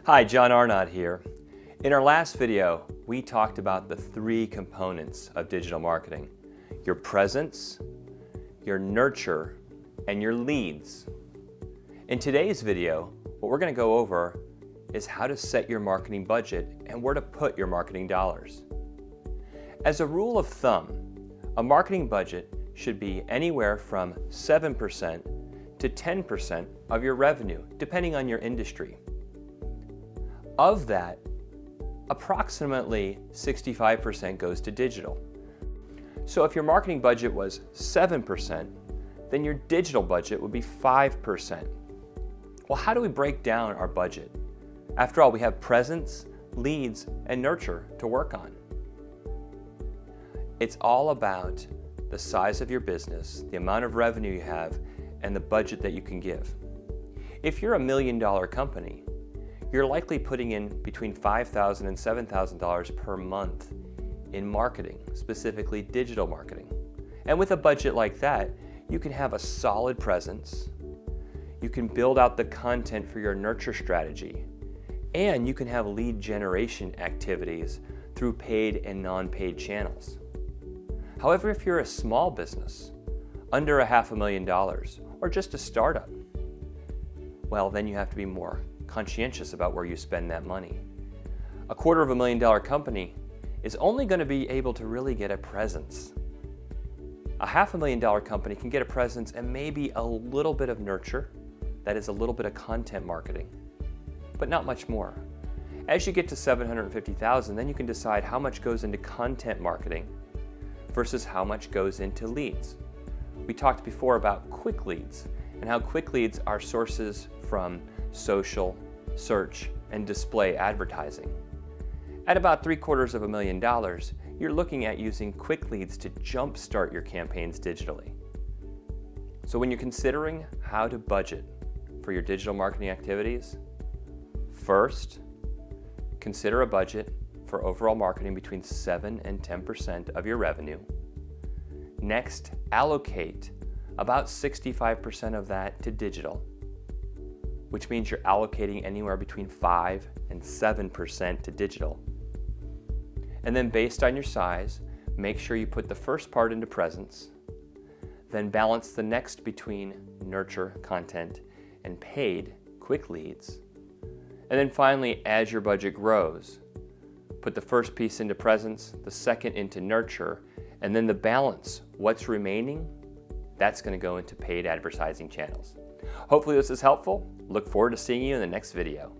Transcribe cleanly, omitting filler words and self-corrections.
Hi, John Arnott here. In our last video, we talked about the three components of digital marketing: your presence, your nurture, and your leads. In today's video, what we're going to go over is how to set your marketing budget and where to put your marketing dollars. As a rule of thumb, a marketing budget should be anywhere from 7% to 10% of your revenue, depending on your industry. Of that, approximately 65% goes to digital. So if your marketing budget was 7%, then your digital budget would be 5%. Well, how do we break down our budget? After all, we have presence, leads, and nurture to work on. It's all about the size of your business, the amount of revenue you have, and the budget that you can give. If you're $1 million company, you're likely putting in between $5,000 and $7,000 per month in marketing, specifically digital marketing. And with a budget like that, you can have a solid presence, you can build out the content for your nurture strategy, and you can have lead generation activities through paid and non-paid channels. However, if you're a small business, under $500,000, or just a startup, well, then you have to be more conscientious about where you spend that money. A $250,000 company is only going to be able to really get a presence. A $500,000 company can get a presence and maybe a little bit of nurture, that is a little bit of content marketing, but not much more. As you get to $750,000, then you can decide how much goes into content marketing versus how much goes into leads. We talked before about quick leads and how quick leads are sources from social, search, and display advertising. At about $750,000, you're looking at using quick leads to jumpstart your campaigns digitally. So when you're considering how to budget for your digital marketing activities, first, consider a budget for overall marketing between 7 and 10% of your revenue. Next, allocate about 65% of that to digital, which means you're allocating anywhere between 5 and 7% to digital. And then based on your size, make sure you put the first part into presence, then balance the next between nurture, content, and paid, quick leads. And then finally, as your budget grows, put the first piece into presence, the second into nurture, and then the balance, what's remaining, that's going to go into paid advertising channels. Hopefully this is helpful. Look forward to seeing you in the next video.